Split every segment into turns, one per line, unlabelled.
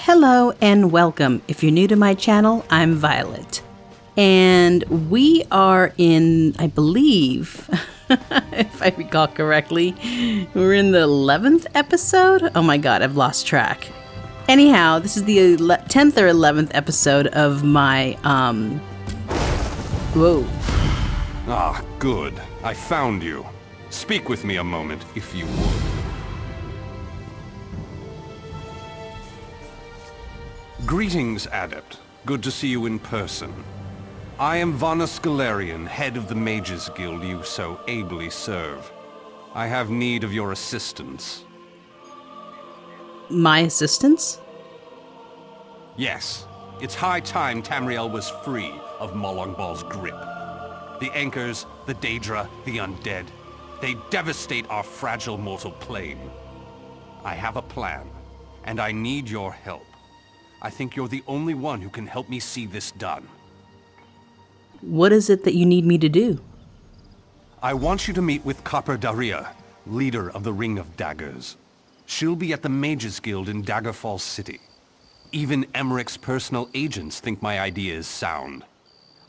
Hello and welcome. If you're new to my channel, I'm Violet. And we are in, I believe, if I recall correctly, we're in the 11th episode? Oh my god, I've lost track. Anyhow, this is the 10th or 11th episode of my, whoa.
Ah, good. I found you. Speak with me a moment, if you would. Greetings, Adept. Good to see you in person. I am Vana Scalarian, head of the Mages Guild you so ably serve. I have need of your assistance.
My assistance?
Yes. It's high time Tamriel was free of Molongbal's grip. The Anchors, the Daedra, the Undead. They devastate our fragile mortal plane. I have a plan, and I need your help. I think you're the only one who can help me see this done.
What is it that you need me to do?
I want you to meet with Copper Daria, leader of the Ring of Daggers. She'll be at the Mages Guild in Daggerfall City. Even Emeric's personal agents think my idea is sound.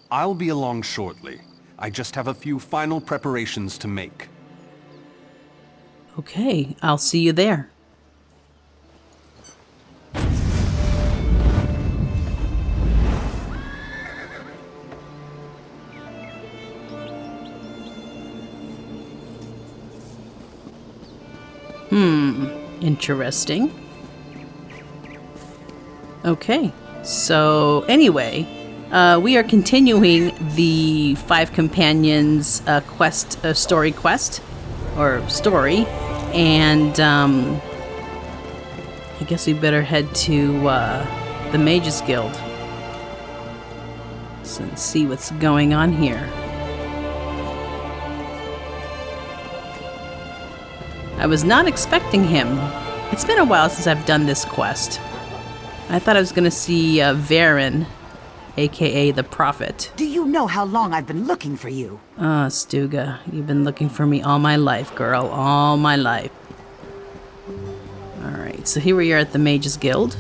I'll be along shortly. I just have a few final preparations to make.
Okay, I'll see you there. Interesting. Okay, so anyway, we are continuing the Five Companions story quest, and I guess we better head to the Mages Guild and see what's going on here. I was not expecting him. It's been a while since I've done this quest. I thought I was going to see Varen, aka the Prophet.
Do you know how long I've been looking for you?
Stuga, you've been looking for me all my life, girl. All my life. Alright, so here we are at the Mages Guild.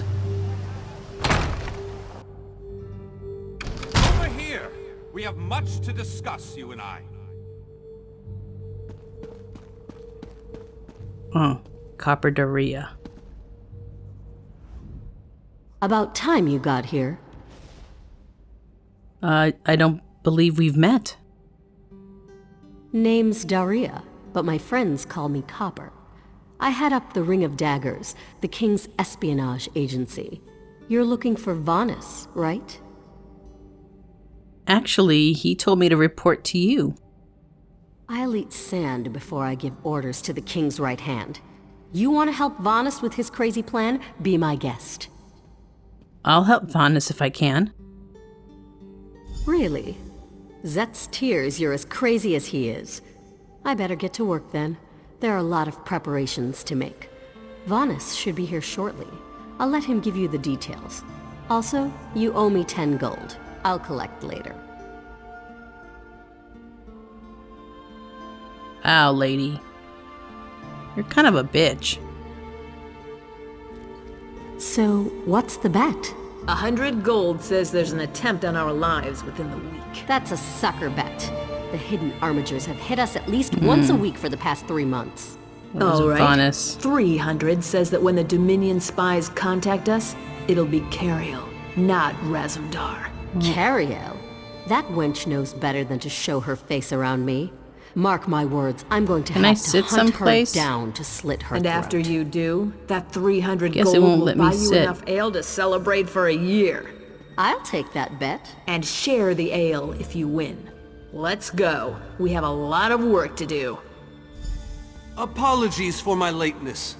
Over here! We have much to discuss, you and I.
Oh, Copper Daria.
About time you got here.
I don't believe we've met.
Name's Daria, but my friends call me Copper. I head up the Ring of Daggers, the King's espionage agency. You're looking for Vanus, right?
Actually, he told me to report to you.
I'll eat sand before I give orders to the King's right hand. You want to help Vanus with his crazy plan? Be my guest.
I'll help Vanus if I can.
Really? Zet's tears you're as crazy as he is. I better get to work then. There are a lot of preparations to make. Vanus should be here shortly. I'll let him give you the details. Also, you owe me 10 gold. I'll collect later.
Ow, lady. You're kind of a bitch.
So, what's the bet?
100 gold says there's an attempt on our lives within the week.
That's a sucker bet. The hidden armigers have hit us at least once a week for the past 3 months.
All right.
Vanus.
300 says that when the Dominion spies contact us, it'll be Cariel, not Razumdar.
Cariel? That wench knows better than to show her face around me. Mark my words, I'm going to
Can I
have
sit
to hunt her
someplace?
down to slit her
And
throat.
after you do, that 300
Guess it
gold
won't
will
let me
buy you
sit.
enough ale to celebrate for a year.
I'll take that bet.
And share the ale if you win. Let's go. We have a lot of work to do.
Apologies for my lateness.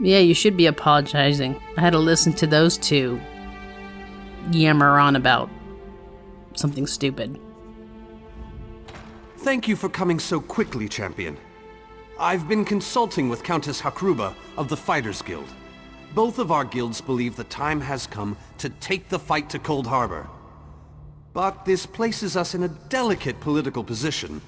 Yeah, you should be apologizing. I had to listen to those two yammer on about something stupid.
Thank you for coming so quickly, Champion. I've been consulting with Countess Hakruba of the Fighters Guild. Both of our guilds believe the time has come to take the fight to Cold Harbor. But this places us in a delicate political position.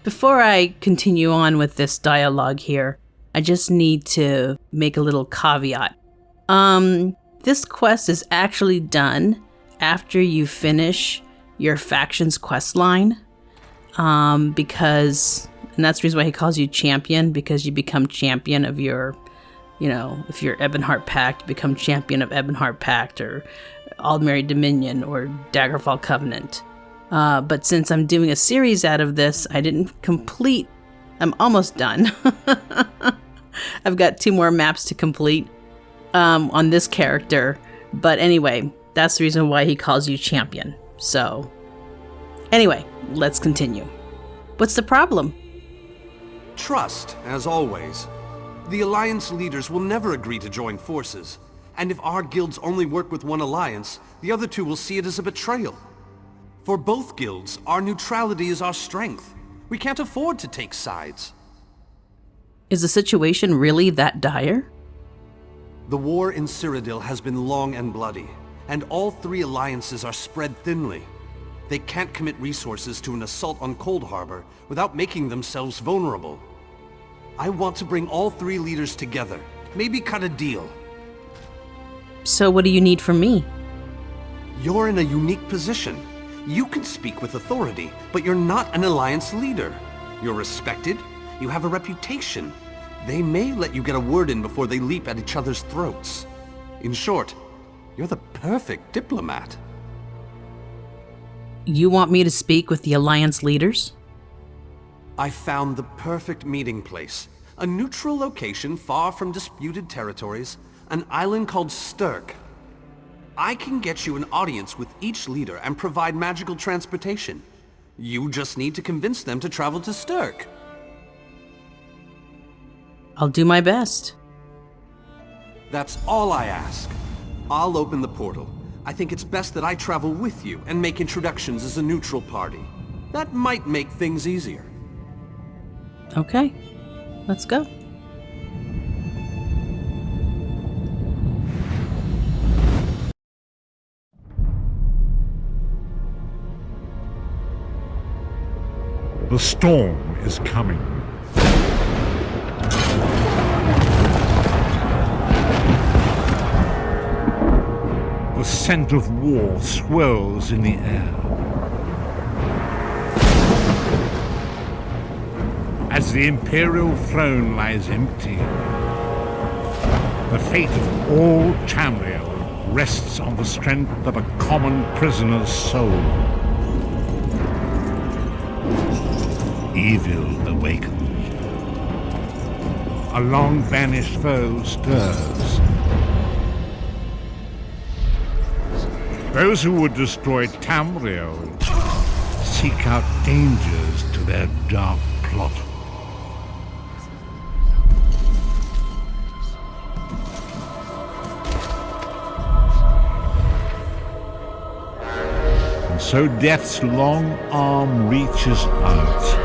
Before I continue on with this dialogue here, I just need to make a little caveat. This quest is actually done after you finish your faction's quest line. Because, and that's the reason why he calls you champion, because you become champion of your, if you're Ebonheart Pact, you become champion of Ebonheart Pact or Aldmeri Dominion or Daggerfall Covenant. But since I'm doing a series out of this, I didn't complete. I'm almost done. I've got 2 more maps to complete on this character. But anyway, that's the reason why he calls you champion. So, anyway, let's continue. What's the problem?
Trust, as always. The Alliance leaders will never agree to join forces. And if our guilds only work with one alliance, the other 2 will see it as a betrayal. For both guilds, our neutrality is our strength. We can't afford to take sides.
Is the situation really that dire?
The war in Cyrodiil has been long and bloody, and all 3 alliances are spread thinly. They can't commit resources to an assault on Cold Harbor without making themselves vulnerable. I want to bring all 3 leaders together, maybe cut a deal.
So what do you need from me?
You're in a unique position. You can speak with authority, but you're not an alliance leader. You're respected, you have a reputation. They may let you get a word in before they leap at each other's throats. In short, you're the perfect diplomat.
You want me to speak with the Alliance leaders?
I found the perfect meeting place. A neutral location far from disputed territories, an island called Stirk. I can get you an audience with each leader and provide magical transportation. You just need to convince them to travel to Stirk.
I'll do my best.
That's all I ask. I'll open the portal. I think it's best that I travel with you and make introductions as a neutral party. That might make things easier.
Okay, let's go.
The storm is coming. The scent of war swirls in the air. As the Imperial throne lies empty, the fate of all Tamriel rests on the strength of a common prisoner's soul. Evil awakens. A long-vanished foe stirs. Those who would destroy Tamriel seek out dangers to their dark plot. And so death's long arm reaches out.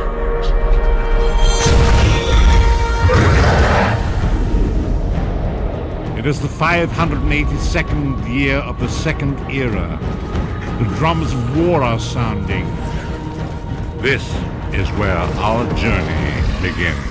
It is the 582nd year of the Second Era. The drums of war are sounding. This is where our journey begins.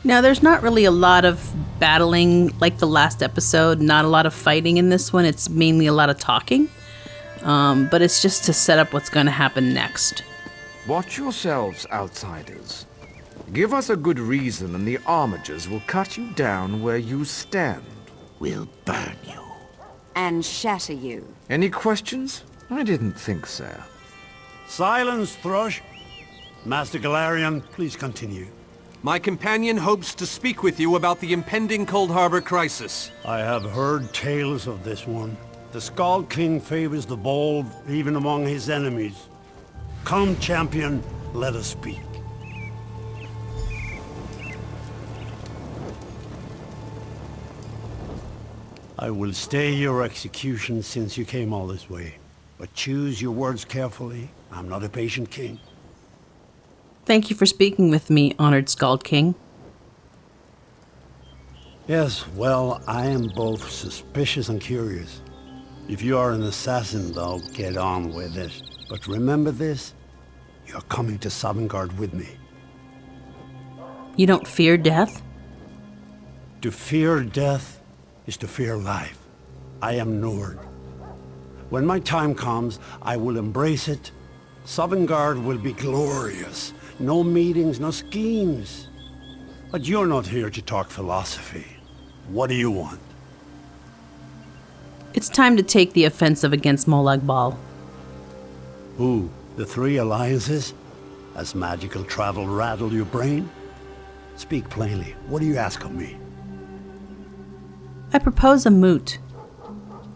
Now, there's not really a lot of battling like the last episode, not a lot of fighting in this one. It's mainly a lot of talking, but it's just to set up what's going to happen next.
Watch yourselves, outsiders. Give us a good reason and the Armigers will cut you down where you stand.
We'll burn you. And shatter you.
Any questions? I didn't think so.
Silence, Thrush. Master Galarian, please continue.
My companion hopes to speak with you about the impending Cold Harbor crisis.
I have heard tales of this one. The Skald King favors the bold, even among his enemies. Come, champion, let us speak. I will stay your execution since you came all this way. But choose your words carefully. I'm not a patient king.
Thank you for speaking with me, honored Skald King.
Yes, well, I am both suspicious and curious. If you are an assassin, though, get on with it. But remember this, you're coming to Sovngarde with me.
You don't fear death?
To fear death is to fear life. I am Nord. When my time comes, I will embrace it. Sovngarde will be glorious. No meetings, no schemes. But you're not here to talk philosophy. What do you want?
It's time to take the offensive against Molag Bal.
Who? The three alliances? Has magical travel rattled your brain? Speak plainly. What do you ask of me?
I propose a moot.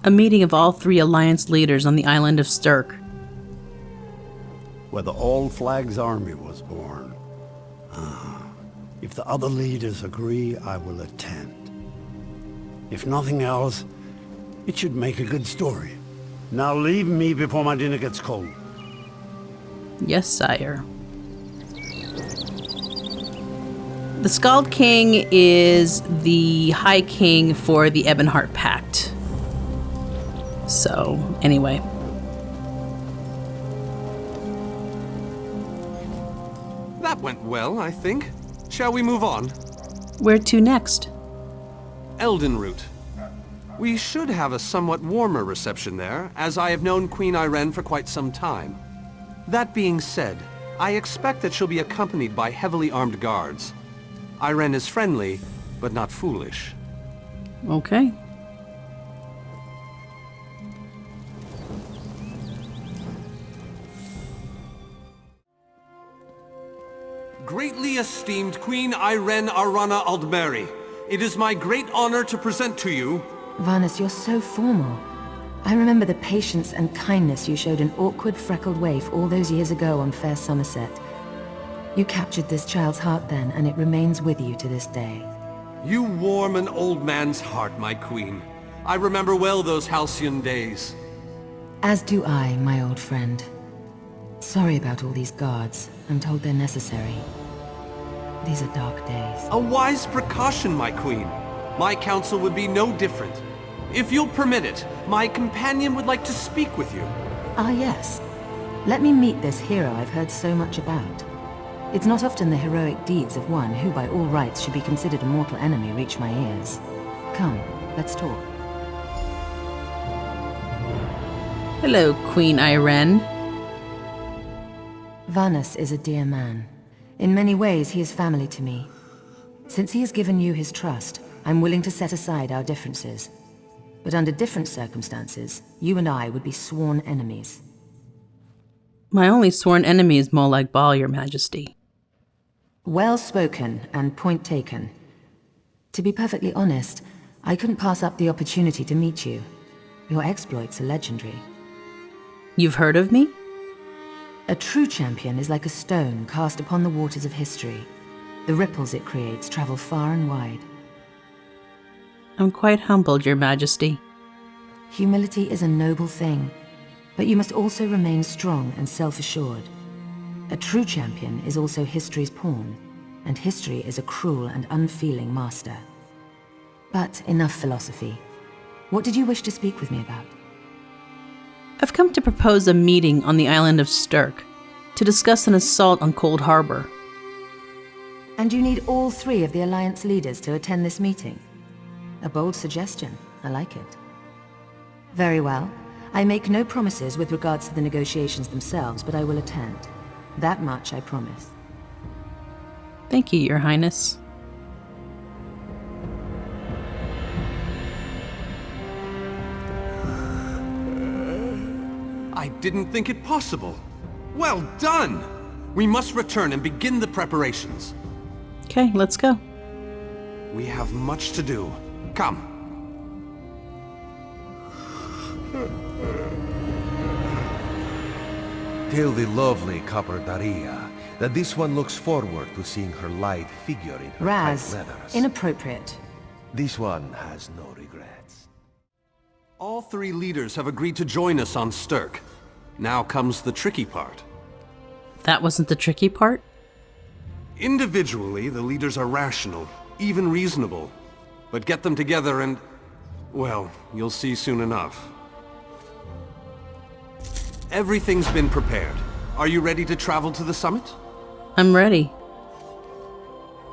A meeting of all three alliance leaders on the island of Stirk.
Where the Old Flag's army was born. If the other leaders agree, I will attend. If nothing else, it should make a good story. Now leave me before my dinner gets cold.
Yes, sire. The Skald King is the High King for the Ebonheart Pact. So, anyway.
That went well, I think. Shall we move on?
Where to next?
Eldenroot. We should have a somewhat warmer reception there, as I have known Queen Ayrenn for quite some time. That being said, I expect that she'll be accompanied by heavily armed guards. Ayrenn is friendly, but not foolish.
Okay.
Greatly esteemed Queen Ayrenn Arana Aldmeri, it is my great honor to present to you...
Varnus, you're so formal. I remember the patience and kindness you showed an awkward, freckled waif all those years ago on fair Summerset. You captured this child's heart then, and it remains with you to this day.
You warm an old man's heart, my queen. I remember well those halcyon days.
As do I, my old friend. Sorry about all these guards. I'm told they're necessary. These are dark days.
A wise precaution, my queen. My counsel would be no different. If you'll permit it, my companion would like to speak with you.
Ah, yes. Let me meet this hero I've heard so much about. It's not often the heroic deeds of one who by all rights should be considered a mortal enemy reach my ears. Come, let's talk.
Hello, Queen Ayrenn.
Varnus is a dear man. In many ways, he is family to me. Since he has given you his trust, I'm willing to set aside our differences. But under different circumstances, you and I would be sworn enemies.
My only sworn enemy is Molag Bal, Your Majesty.
Well spoken, and point taken. To be perfectly honest, I couldn't pass up the opportunity to meet you. Your exploits are legendary.
You've heard of me?
A true champion is like a stone cast upon the waters of history. The ripples it creates travel far and wide.
I'm quite humbled, Your Majesty.
Humility is a noble thing, but you must also remain strong and self-assured. A true champion is also history's pawn, and history is a cruel and unfeeling master. But enough philosophy. What did you wish to speak with me about?
I've come to propose a meeting on the island of Stirk to discuss an assault on Cold Harbor.
And you need all three of the Alliance leaders to attend this meeting? A bold suggestion. I like it. Very well. I make no promises with regards to the negotiations themselves, but I will attend. That much I promise.
Thank you, Your Highness.
I didn't think it possible. Well done! We must return and begin the preparations.
Okay, let's go.
We have much to do. Come.
Tell the lovely Copper Daria that this one looks forward to seeing her light figure in her
Raz,
tight leathers.
inappropriate.
This one has no regrets.
All 3 leaders have agreed to join us on Stirk. Now comes the tricky part.
That wasn't the tricky part?
Individually, the leaders are rational, even reasonable. But get them together and... well, you'll see soon enough. Everything's been prepared. Are you ready to travel to the summit?
I'm ready.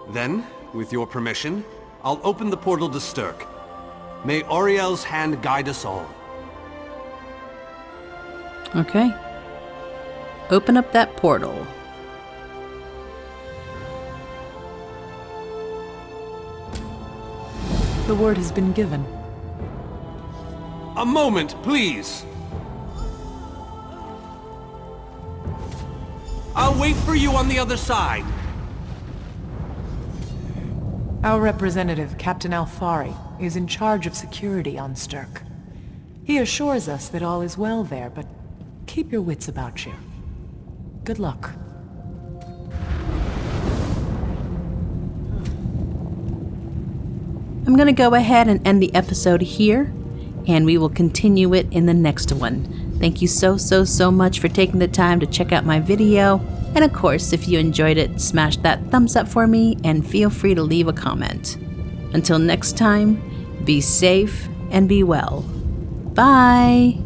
Then, with your permission, I'll open the portal to Stirk. May Auriel's hand guide us all.
Okay. Open up that portal.
The word has been given.
A moment, please! I'll wait for you on the other side.
Our representative, Captain Alfari, is in charge of security on Stirk. He assures us that all is well there, but keep your wits about you. Good luck.
I'm going to go ahead and end the episode here, and we will continue it in the next one. Thank you so much for taking the time to check out my video. And of course, if you enjoyed it, smash that thumbs up for me and feel free to leave a comment. Until next time, be safe and be well. Bye!